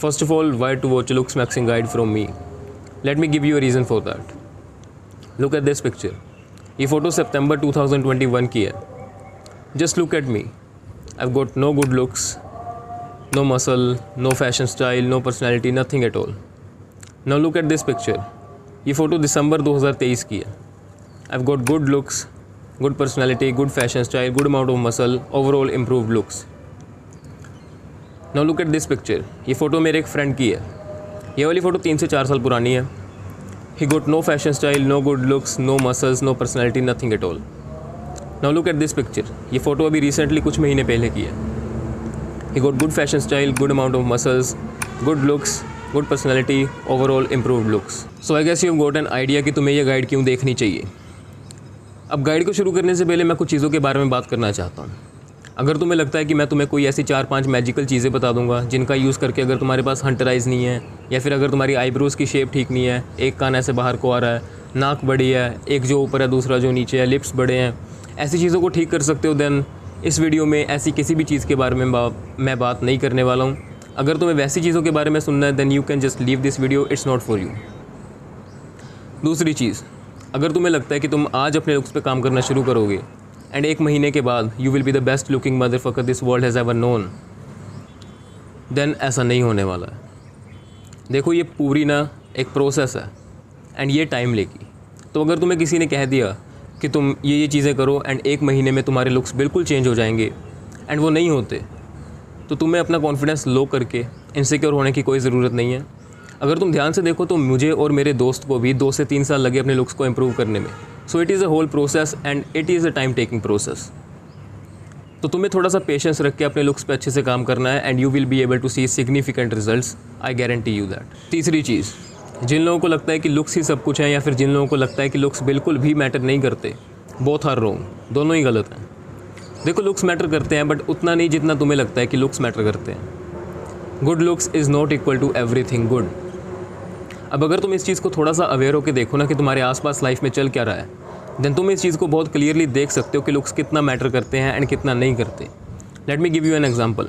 First of all, why to watch a looks maxing guide from me? Let me give you a reason for that. Look at this picture. ये photo सितंबर 2021 की है. Just look at me. I've got no good looks, no muscle, no fashion style, no personality, nothing at all. Now look at this picture. ये photo दिसंबर 2023 की है. I've got good looks, good personality, good fashion style, good amount of muscle, overall improved looks. Now look at this picture. ये photo मेरे एक friend की है. ये वाली फ़ोटो 3 से 4 साल पुरानी है. He got no fashion style, no good looks, no muscles, no personality, nothing at all. Now look at this picture. ये फ़ोटो अभी रिसेंटली कुछ महीने पहले की है. He got good fashion style, good amount of muscles, good looks, good personality, overall improved looks. So I guess you've got an idea कि तुम्हें ये गाइड क्यों देखनी चाहिए. अब गाइड को शुरू करने से पहले मैं कुछ चीज़ों के बारे में बात करना चाहता हूँ. अगर तुम्हें लगता है कि मैं तुम्हें कोई ऐसी 4-5 मैजिकल चीज़ें बता दूंगा जिनका यूज़ करके अगर तुम्हारे पास हंटर आइज़ नहीं है, या फिर अगर तुम्हारी आईब्रोज़ की शेप ठीक नहीं है, एक कान ऐसे बाहर को आ रहा है, नाक बड़ी है, एक जो ऊपर है दूसरा जो नीचे है, लिप्स बड़े हैं, ऐसी चीज़ों को ठीक कर सकते हो, देन इस वीडियो में ऐसी किसी भी चीज़ के बारे में मैं बात नहीं करने वाला हूँ. अगर तुम्हें वैसी चीज़ों के बारे में सुनना है then you can just leave this video, it's not for you. दूसरी चीज़, अगर तुम्हें लगता है कि तुम आज अपने लुक्स पे काम करना शुरू करोगे एंड 1 महीने के बाद you will be the best looking motherfucker this world has ever known, then ऐसा नहीं होने वाला है. देखो ये पूरी ना एक प्रोसेस है एंड ये टाइम लेगी. तो अगर तुम्हें किसी ने कह दिया कि तुम ये चीज़ें करो एंड 1 महीने में तुम्हारे लुक्स बिल्कुल चेंज हो जाएंगे एंड वो नहीं होते, तो तुम्हें अपना कॉन्फिडेंस लो करके इनसिक्योर होने की कोई ज़रूरत नहीं है. अगर तुम ध्यान से देखो तो मुझे और मेरे दोस्त को भी 2 से 3 साल लगे अपने लुक्स को इम्प्रूव करने में. So it is a whole process and it is a time taking process. तो तुम्हें थोड़ा सा पेशेंस रख के अपने लुक्स पे अच्छे से काम करना है and you will be able to see significant results, I guarantee you that. तीसरी चीज़, जिन लोगों को लगता है कि लुक्स ही सब कुछ है या फिर जिन लोगों को लगता है कि लुक्स बिल्कुल भी मैटर नहीं करते, बोथ आर रॉन्ग. दोनों ही गलत हैं. देखो लुक्स मैटर करते हैं बट उतना नहीं जितना तुम्हें लगता है कि लुक्स मैटर करते हैं. Good looks is not equal to everything good. अब अगर तुम इस चीज़ को थोड़ा सा अवेयर होकर देखो ना कि तुम्हारे आसपास लाइफ में चल क्या रहा है, देन तुम इस चीज़ को बहुत क्लियरली देख सकते हो कि लुक्स कितना मैटर करते हैं एंड कितना नहीं करते. Let me give you an example.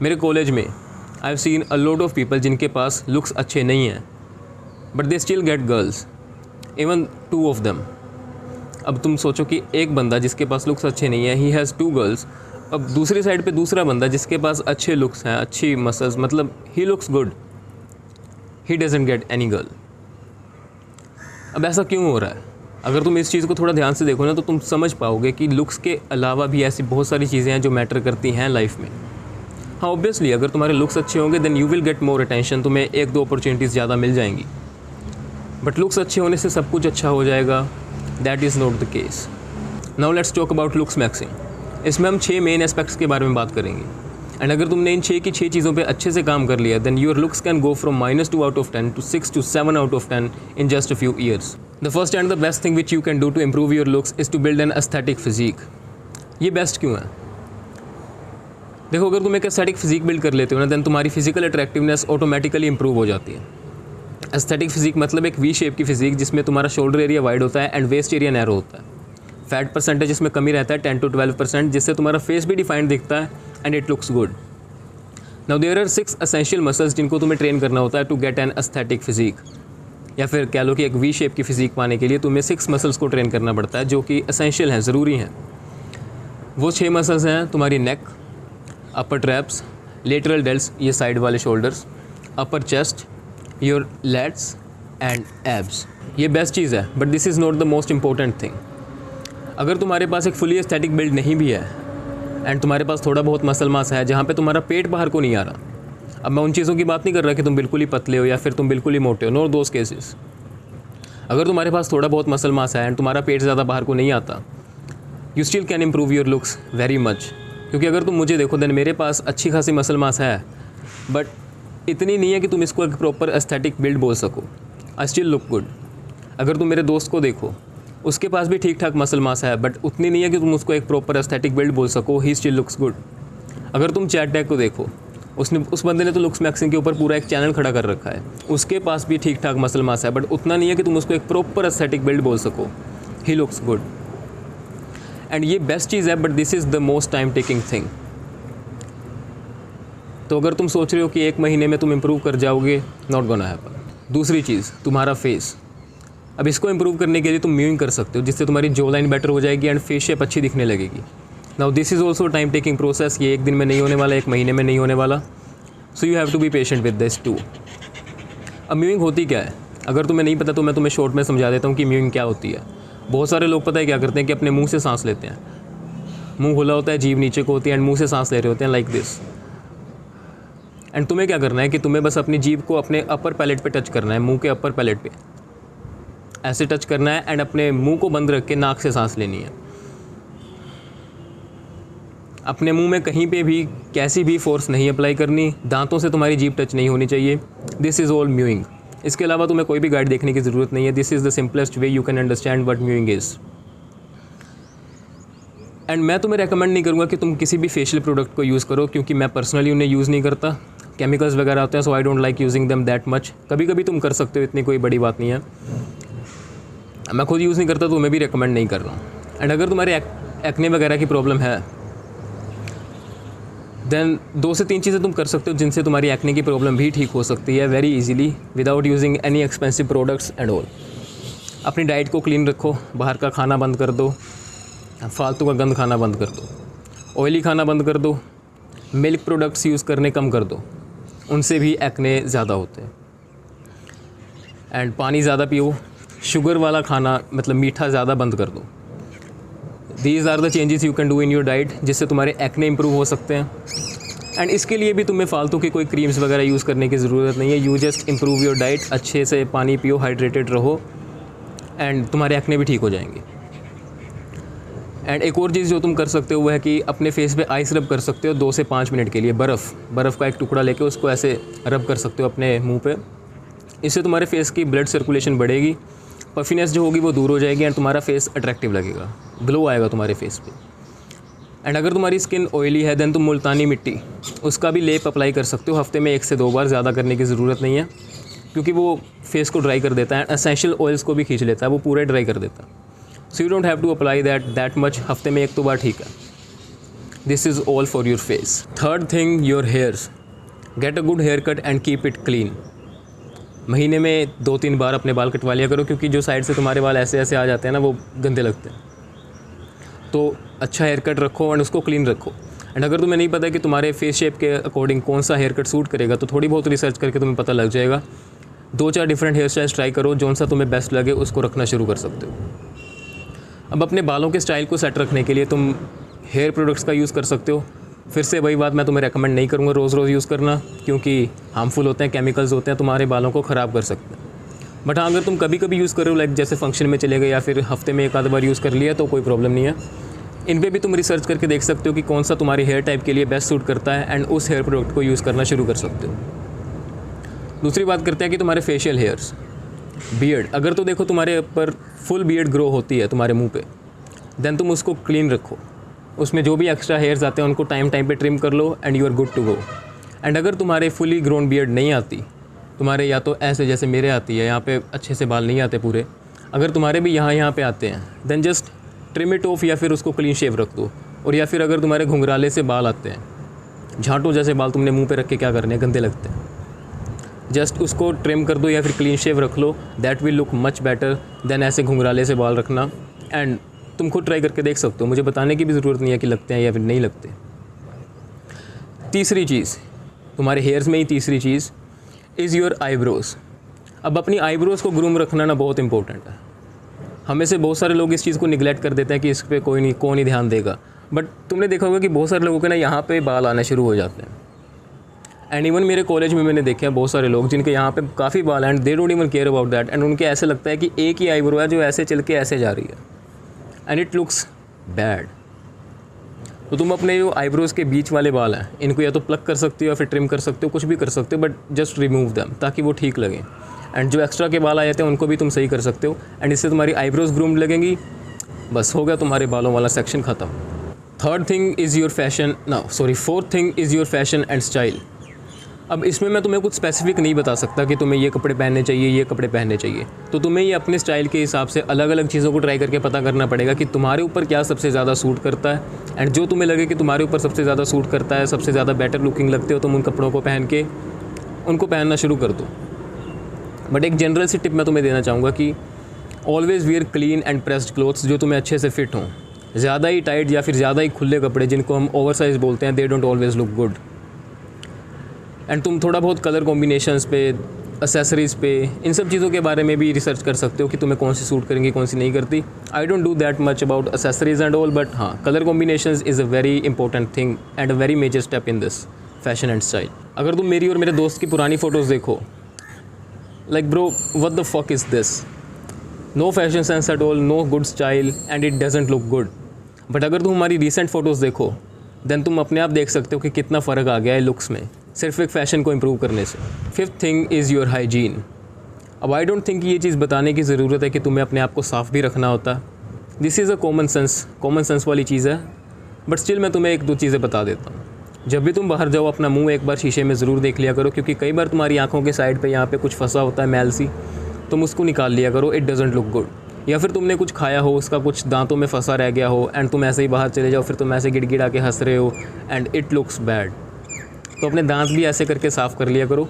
मेरे कॉलेज में I have seen a lot of people जिनके पास लुक्स अच्छे नहीं हैं but they still get girls, even 2 of them. अब तुम सोचो कि एक बंदा जिसके पास लुक्स अच्छे नहीं है, ही हैज़ 2 गर्ल्स. अब दूसरी साइड पे दूसरा बंदा जिसके पास अच्छे लुक्स हैं, अच्छी मसल्स, मतलब he looks good, he doesn't get any girl. अब ऐसा क्यों हो रहा है? अगर तुम इस चीज़ को थोड़ा ध्यान से देखो ना तो तुम समझ पाओगे कि लुक्स के अलावा भी ऐसी बहुत सारी चीज़ें हैं जो मैटर करती हैं लाइफ में. हाँ ऑब्वियसली अगर तुम्हारे लुक्स अच्छे होंगे then you will get more attention, तुम्हें 1-2 अपॉर्चुनिटीज़ ज़्यादा मिल जाएंगी. बट लुक्स अच्छे होने से सब कुछ अच्छा हो जाएगा, that is not the case. Now let's talk about looks maxing. इसमें हम 6 मेन एस्पेक्ट्स के बारे में बात करेंगे एंड अगर तुमने इन 6 की 6 चीज़ों पे अच्छे से काम कर लिया then your looks can go from -2 out of 10 to 6 to 7 out of 10 in just a few years. The first and the best thing which you can do to improve your looks is to build an aesthetic physique. ये best क्यों है? देखो अगर तुम एक aesthetic physique build कर लेते हो ना देन तुम्हारी फिजिकल अट्रैक्टिवनेस ऑटोमेटिकली इंप्रूव हो जाती है. एस्थेटिक फिजिक मतलब एक वी शेप की फिजिक जिसमें तुम्हारा शोल्डर एरिया वाइड होता है एंड वेस्ट एरिया नैरो होता है. फैट परसेंटेज इसमें कमी रहता है 10 to 12%, जिससे तुम्हारा फेस भी डिफाइंड दिखता है and it looks good. Now there are 6 essential muscles जिनको तुम्हें ट्रेन करना होता है to get an aesthetic physique, या फिर कह लो कि एक वी शेप की फिजिक पाने के लिए तुम्हें 6 मसल्स को ट्रेन करना पड़ता है जो कि एसेंशियल हैं, ज़रूरी हैं. वो 6 मसल्स हैं तुम्हारी neck, upper traps, lateral delts ये साइड वाले shoulders, upper chest, your lats and abs. ये बेस्ट चीज़ है but this is not the most important thing. अगर तुम्हारे पास एक फुली एस्थेटिक बिल्ड नहीं भी है एंड तुम्हारे पास थोड़ा बहुत मसल मास है जहाँ पे तुम्हारा पेट बाहर को नहीं आ रहा, अब मैं उन चीज़ों की बात नहीं कर रहा कि तुम बिल्कुल ही पतले हो या फिर तुम बिल्कुल ही मोटे हो, नो दोस केसेस. अगर तुम्हारे पास थोड़ा बहुत मसल मास है एंड तुम्हारा पेट ज़्यादा बाहर को नहीं आता, you still can improve your looks very much. क्योंकि अगर तुम मुझे देखो देन मेरे पास अच्छी खासी मसल मास है बट इतनी नहीं है कि तुम इसको एक प्रॉपर एस्थेटिक बिल्ड बोल सको. I still look good. अगर तुम मेरे दोस्त को देखो उसके पास भी ठीक ठाक मसल मास है बट उतनी नहीं है कि तुम उसको एक प्रॉपर एस्थेटिक बिल्ड बोल सको, ही स्टिल लुक्स गुड. अगर तुम चैट टैग को देखो, उस बंदे ने तो लुक्स मैक्सिंग के ऊपर पूरा एक चैनल खड़ा कर रखा है, उसके पास भी ठीक ठाक मसल मास है बट उतना नहीं है कि तुम उसको एक प्रॉपर एस्थेटिक बिल्ड बोल सको, ही लुक्स गुड. एंड ये बेस्ट चीज़ है but this is the most time taking thing. तो अगर तुम सोच रहे हो कि 1 महीने में तुम इम्प्रूव कर जाओगे, नॉट गोना हैपन। दूसरी चीज़, तुम्हारा फेस। अब इसको इम्प्रूव करने के लिए तुम म्यूइंग कर सकते हो, जिससे तुम्हारी जो लाइन बेटर हो जाएगी एंड फेस शेप अच्छी दिखने लगेगी। Now this is also time taking process, ये 1 दिन में नहीं होने वाला, 1 महीने में नहीं होने वाला। So you have to be patient with this too. अब म्यूइंग होती क्या है, अगर तुम्हें नहीं पता तो मैं तुम्हें शॉर्ट में समझा देता हूँ कि म्यूइंग क्या होती है। बहुत सारे लोग पता है क्या करते हैं कि अपने मुंह से सांस लेते हैं, मुंह खुला होता है, जीभ नीचे को होती है एंड मुंह से सांस ले रहे होते हैं लाइक दिस। एंड तुम्हें क्या करना है कि तुम्हें बस अपनी जीभ को अपने अपर पैलेट पे टच करना है, मुंह के अपर पैलेट पे ऐसे टच करना है एंड अपने मुंह को बंद रख के नाक से सांस लेनी है। अपने मुंह में कहीं पे भी कैसी भी फोर्स नहीं अप्लाई करनी, दांतों से तुम्हारी जीभ टच नहीं होनी चाहिए। This is all mowing. इसके अलावा तुम्हें कोई भी गाइड देखने की ज़रूरत नहीं है। This is the simplest way you can understand what mowing is. And मैं तुम्हें रेकमेंड नहीं करूँगा कि तुम किसी भी फेशियल प्रोडक्ट को यूज़ करो, क्योंकि मैं पर्सनली उन्हें यूज़ नहीं करता। केमिकल्स वगैरह होते हैं, so I don't like using them that much. कभी कभी तुम कर सकते हो, इतनी कोई बड़ी बात नहीं है। मैं खुद यूज़ नहीं करता तो मैं भी रेकमेंड नहीं कर रहा हूँ। एंड अगर तुम्हारे एक्ने वगैरह की प्रॉब्लम है, देन 2 से 3 चीज़ें तुम कर सकते हो जिनसे तुम्हारी एक्ने की प्रॉब्लम भी ठीक हो सकती है very easily without using any expensive products and all. अपनी डाइट को क्लीन रखो, बाहर का खाना बंद कर दो, फालतू का गंद खाना बंद कर दो, ऑयली खाना बंद कर दो, मिल्क प्रोडक्ट्स यूज़ करने कम कर दो, उनसे भी एक्ने ज़्यादा होते हैं। एंड पानी ज़्यादा पियो, शुगर वाला खाना मतलब मीठा ज़्यादा बंद कर दो। These are the changes you can do in your diet, जिससे तुम्हारे एक्ने इंप्रूव हो सकते हैं। एंड इसके लिए भी तुम्हें फालतू की कोई क्रीम्स वगैरह यूज़ करने की ज़रूरत नहीं है। You just improve your diet, अच्छे से पानी पियो, हाइड्रेटेड रहो एंड तुम्हारे एक्ने भी ठीक हो जाएंगे। एंड एक और चीज़ जो तुम कर सकते हो वह है कि अपने फेस पे आइस रब कर सकते हो 2 से 5 मिनट के लिए। बर्फ़ का एक टुकड़ा लेके उसको ऐसे रब कर सकते हो अपने मुंह पे। इससे तुम्हारे फेस की ब्लड सर्कुलेशन बढ़ेगी, पफिनेस जो होगी वो दूर हो जाएगी एंड तुम्हारा फेस अट्रैक्टिव लगेगा, ग्लो आएगा तुम्हारे फेस पे। एंड अगर तुम्हारी स्किन ऑयली है देन तुम मुल्तानी मिट्टी उसका भी लेप अप्लाई कर सकते हो हफ्ते में 1 से 2 बार, ज़्यादा करने की ज़रूरत नहीं है, क्योंकि वो फेस को ड्राई कर देता है, एसेंशियल ऑयल्स को भी खींच लेता है, वो पूरे ड्राई कर देता है। So you don't have to apply that much, हफ्ते में 1-2 बार ठीक है। This is all for your face. Third thing, your hairs. Get a good haircut and keep it clean. महीने में 2-3 बार अपने बाल कटवा लिया करो, क्योंकि जो साइड से तुम्हारे बाल ऐसे ऐसे आ जाते हैं ना, वो गंदे लगते हैं। तो अच्छा हेयर कट रखो एंड उसको क्लीन रखो। एंड अगर तुम्हें नहीं पता कि तुम्हारे फेस शेप के अकॉर्डिंग कौन सा हेयर कट सूट करेगा, तो थोड़ी बहुत रिसर्च करके तुम्हें पता लग जाएगा। 2-4 डिफरेंट हेयर स्टाइल्स ट्राई करो, जौन सा तुम्हें बेस्ट लगे उसको रखना शुरू कर सकते हो। अब अपने बालों के स्टाइल को सेट रखने के लिए तुम हेयर प्रोडक्ट्स का यूज़ कर सकते हो। फिर से वही बात, मैं तुम्हें रेकमेंड नहीं करूँगा रोज़ यूज़ करना, क्योंकि हार्मफुल होते हैं, केमिकल्स होते हैं, तुम्हारे बालों को ख़राब कर सकते हैं। बट हाँ, अगर तुम कभी कभी यूज़ करो, लाइक जैसे फंक्शन में चले गए या फिर हफ्ते में 1-आध बार यूज़ कर लिया, तो कोई प्रॉब्लम नहीं है। इन पे भी तुम रिसर्च करके देख सकते हो कि कौन सा तुम्हारी हेयर टाइप के लिए बेस्ट सूट करता है एंड उस हेयर प्रोडक्ट को यूज़ करना शुरू कर सकते हो। दूसरी बात करते हैं कि तुम्हारे फेशियल हेयर्स, बियर्ड। अगर तो देखो तुम्हारे ऊपर फुल बियर्ड ग्रो होती है तुम्हारे मुँह पे, देन तुम उसको क्लीन रखो, उसमें जो भी एक्स्ट्रा हेयर्स आते हैं उनको टाइम पे ट्रिम कर लो and you are good to go. And अगर तुम्हारे फुली ग्रोन बियर्ड नहीं आती, तुम्हारे या तो ऐसे जैसे मेरे आती है, यहाँ पे अच्छे से बाल नहीं आते पूरे, अगर तुम्हारे भी यहाँ पे आते हैं, then just trim it off या फिर उसको क्लीन शेव रख दो। और या फिर अगर तुम्हारे घुंघराले से बाल आते हैं, झांटू जैसे बाल तुमने मुँह पे रख के क्या करने, गंदे लगते हैं, जस्ट उसको ट्रिम कर दो या फिर क्लीन शेव रख लो। That will look much better than ऐसे घुंघराले से बाल रखना। एंड तुम खुद ट्राई करके देख सकते हो, मुझे बताने की भी ज़रूरत नहीं है कि लगते हैं या फिर नहीं लगते। तीसरी चीज़, तुम्हारे हेयर्स में ही तीसरी चीज़ इज़ योर आईब्रोज़। अब अपनी आईब्रोज़ को ग्रूम रखना ना बहुत इंपॉर्टेंट है। हमें से बहुत सारे लोग इस चीज़ को निगलेक्ट कर देते हैं कि इस पर कौन ही ध्यान देगा। बट तुमने देखा होगा कि बहुत सारे लोगों के ना यहाँ पे बाल आने शुरू हो जाते हैं। एंड इवन मेरे कॉलेज में मैंने देखे हैं बहुत सारे लोग जिनके यहाँ पे काफ़ी बाल and they don't even care about that. And उनके ऐसे लगता है कि एक ही आईब्रो है जो ऐसे चल के ऐसे जा रही है एंड इट लुक्स बैड। तो तुम अपने जो आईब्रोज़ के बीच वाले बाल हैं इनको या तो प्लक कर सकते हो या फिर ट्रिम कर सकते हो, कुछ भी कर सकते हो, बट जस्ट रिमूव दैम ताकि वो ठीक लगें। एंड जो एक्स्ट्रा के बाल आ जाते हैं उनको भी तुम सही कर सकते हो एंड इससे तुम्हारी आईब्रोज़ ग्रूम्ड लगेंगी। बस हो गया तुम्हारे बालों वाला सेक्शन ख़त्म। Fourth thing is your fashion and style. अब इसमें मैं तुम्हें कुछ स्पेसिफिक नहीं बता सकता कि तुम्हें ये कपड़े पहनने चाहिए, ये कपड़े पहनने चाहिए। तो तुम्हें ये अपने स्टाइल के हिसाब से अलग अलग चीज़ों को ट्राई करके पता करना पड़ेगा कि तुम्हारे ऊपर क्या सबसे ज़्यादा सूट करता है, एंड जो तुम्हें लगे कि तुम्हारे ऊपर सबसे ज़्यादा सूट करता है, सबसे ज़्यादा बेटर लुकिंग लगते हो, तुम उन कपड़ों को पहन के उनको पहनना शुरू कर दो। बट एक जनरल सी टिप मैं तुम्हें देना चाहूँगा कि always wear clean and pressed clothes जो तुम्हें अच्छे से फिट हों। ज़्यादा ही टाइट या फिर ज़्यादा ही खुले कपड़े जिनको हम ओवरसाइज बोलते हैं, they don't always look good. And तुम थोड़ा बहुत कलर कॉम्बिनेशंस पे, एसेसरीज़ पे, इन सब चीज़ों के बारे में भी रिसर्च कर सकते हो कि तुम्हें कौन सी सूट करेंगी, कौन सी नहीं करती। I don't do that much about accessories and all, but हाँ, colour combinations is a very important thing and a very major step in this fashion and style. अगर तुम मेरी और मेरे दोस्त की पुरानी फ़ोटोज़ देखो, like bro what the fuck is this, no fashion sense at all, no good style and it doesn't look good. But अगर तुम हमारी रिसेंट फ़ोटोज़ देखो, देन तुम अपने आप देख सकते हो कि कितना फ़र्क आ गया है लुक्स में, सिर्फ एक फ़ैशन को इम्प्रूव करने से। Fifth thing is your hygiene. अब आई डोंट थिंक ये चीज़ बताने की ज़रूरत है कि तुम्हें अपने आप को साफ़ भी रखना होता। This is a common sense वाली चीज़ है, बट स्टिल मैं तुम्हें एक दो चीज़ें बता देता हूँ। जब भी तुम बाहर जाओ, अपना मुंह एक बार शीशे में ज़रूर देख लिया करो, क्योंकि कई बार तुम्हारी आँखों के साइड पे यहाँ पे कुछ फंसा होता है मैल सी, तुम उसको निकाल लिया करो, इट डजंट लुक गुड। या फिर तुमने कुछ खाया हो, उसका कुछ दांतों में फंसा रह गया हो, एंड तुम ऐसे ही बाहर चले जाओ, फिर तुम ऐसे गिड़गिड़ा के हंस रहे हो, एंड इट लुक्स बैड। तो अपने दांत भी ऐसे करके साफ़ कर लिया करो।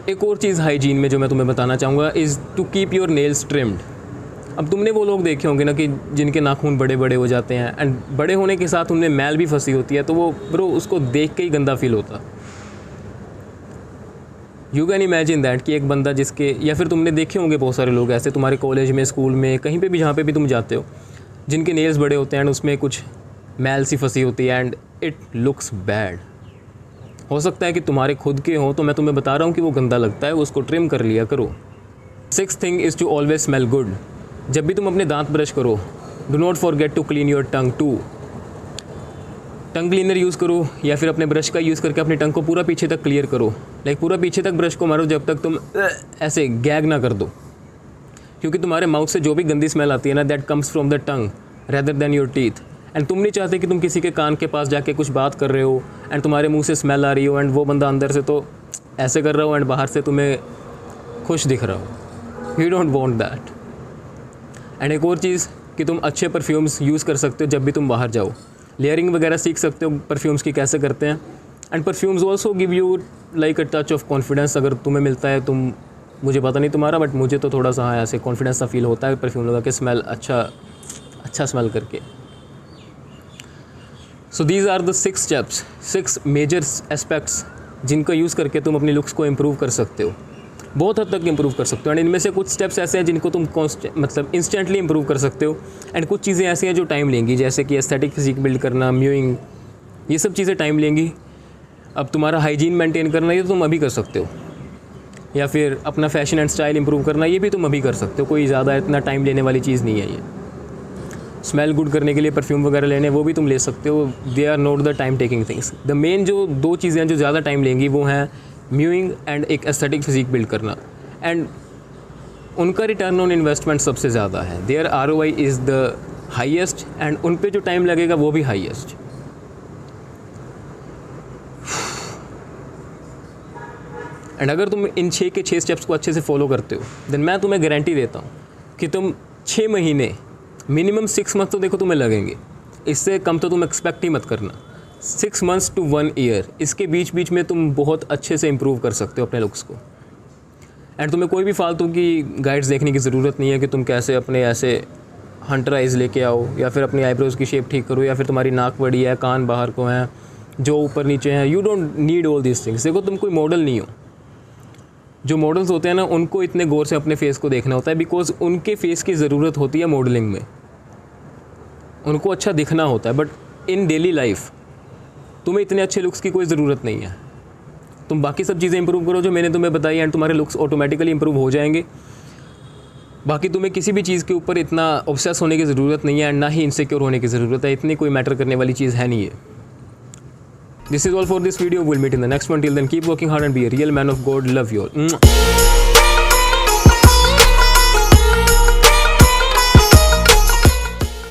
एक और चीज़ हाइजीन में जो मैं तुम्हें बताना चाहूँगा is to keep your nails trimmed. अब तुमने वो लोग देखे होंगे ना कि जिनके नाखून बड़े बड़े हो जाते हैं, एंड बड़े होने के साथ उनमें मैल भी फंसी होती है, तो वो ब्रो उसको देख के ही गंदा फील होता। यू कैन इमेजिन दैट कि एक बंदा जिसके, या फिर तुमने देखे होंगे बहुत सारे लोग ऐसे तुम्हारे कॉलेज में, स्कूल में, कहीं पे भी जहाँ पे भी तुम जाते हो, जिनके नेल्स बड़े होते हैं एंड उसमें कुछ मैल सी फंसी होती है, एंड इट लुक्स बैड। हो सकता है कि तुम्हारे खुद के हों, तो मैं तुम्हें बता रहा हूँ कि वो गंदा लगता है, उसको ट्रिम कर लिया करो। Sixth thing is to always smell good. जब भी तुम अपने दांत ब्रश करो, do not forget to clean your tongue too. Tongue cleaner use करो, या फिर अपने ब्रश का यूज़ करके अपने टंग को पूरा पीछे तक क्लियर करो। लाइक पूरा पीछे तक ब्रश को मारो जब तक तुम ऐसे गैग ना कर दो, क्योंकि तुम्हारे माउथ से जो भी गंदी स्मेल आती है ना, that comes from the tongue rather than your teeth. And तुम नहीं चाहते कि तुम किसी के कान के पास जाके कुछ बात कर रहे हो एंड तुम्हारे मुंह से स्मेल आ रही हो, एंड वो बंदा अंदर से तो ऐसे कर रहा हो एंड बाहर से तुम्हें खुश दिख रहा हो। You don't want that. And एक और चीज़ कि तुम अच्छे परफ्यूम्स यूज़ कर सकते हो जब भी तुम बाहर जाओ। लेयरिंग वगैरह सीख सकते हो परफ्यूम्स की कैसे करते हैं, and perfumes also give you like a touch of confidence. अगर तुम्हें मिलता है, तुम, मुझे पता नहीं तुम्हारा, बट मुझे तो थोड़ा सा ऐसे कॉन्फिडेंस सा फील होता है परफ्यूम लगा के, स्मेल अच्छा स्मेल करके। So these are the 6 steps, 6 major aspects जिनका यूज़ करके तुम अपनी लुक्स को इम्प्रूव कर सकते हो, बहुत हद तक इम्प्रूव कर सकते हो। एंड इनमें से कुछ स्टेप्स ऐसे हैं जिनको तुम मतलब इंस्टेंटली इम्प्रूव कर सकते हो, एंड कुछ चीज़ें ऐसी हैं जो टाइम लेंगी, जैसे कि एस्थेटिक फिजिक बिल्ड करना, म्यूइंग, ये सब चीज़ें टाइम लेंगी। अब तुम्हारा हाइजीन मेंटेन करना, ये तो तुम अभी कर सकते हो, या फिर अपना फैशन एंड स्टाइल इम्प्रूव करना, ये भी तुम अभी कर सकते हो, कोई ज़्यादा इतना टाइम लेने वाली चीज़ नहीं है ये। स्मेल गुड करने के लिए परफ्यूम वगैरह लेने, वो भी तुम ले सकते हो, they are not the time taking things. The main जो 2 चीज़ें हैं जो ज़्यादा टाइम लेंगी वो हैं म्यूइंग एंड एक एस्थेटिक फिजिक बिल्ड करना, एंड उनका रिटर्न ऑन इन्वेस्टमेंट सबसे ज़्यादा है। Their ROI is the highest, and उन पे जो टाइम लगेगा वो भी हाईएस्ट। एंड अगर तुम इन 6 के 6 स्टेप्स को अच्छे से फॉलो करते हो, देन मैं तुम्हें गारंटी देता हूँ कि तुम 6 महीने, मिनिमम 6 मंथ तो देखो तुम्हें लगेंगे, इससे कम तो तुम एक्सपेक्ट ही मत करना। 6 months to 1 year, इसके बीच में तुम बहुत अच्छे से इम्प्रूव कर सकते हो अपने लुक्स को। एंड तुम्हें कोई भी फालतू की गाइड्स देखने की ज़रूरत नहीं है कि तुम कैसे अपने ऐसे हंटर आइज़ लेके आओ, या फिर अपनी आईब्रोज़ की शेप ठीक करो, या फिर तुम्हारी नाक बड़ी है, कान बाहर को हैं, जो ऊपर नीचे हैं। You don't need all this things. देखो तुम कोई मॉडल नहीं हो। जो मॉडल्स होते हैं ना, उनको इतने गौर से अपने फेस को देखना होता है, बिकॉज उनके फेस की ज़रूरत होती है मॉडलिंग में, उनको अच्छा दिखना होता है। बट इन डेली लाइफ तुम्हें इतने अच्छे लुक्स की कोई ज़रूरत नहीं है। तुम बाकी सब चीज़ें इंप्रूव करो जो मैंने तुम्हें बताई, एंड तुम्हारे लुक्स ऑटोमेटिकली इंप्रूव हो जाएंगे। बाकी तुम्हें किसी भी चीज़ के ऊपर इतना ऑब्सेस होने की ज़रूरत नहीं है, एंड ना ही इनसिक्योर होने की ज़रूरत है। इतनी कोई मैटर करने वाली चीज़ है नहीं है। This is all for this video. Will meet in the next one. Till then keep working hard and be a real man of God. Love you all.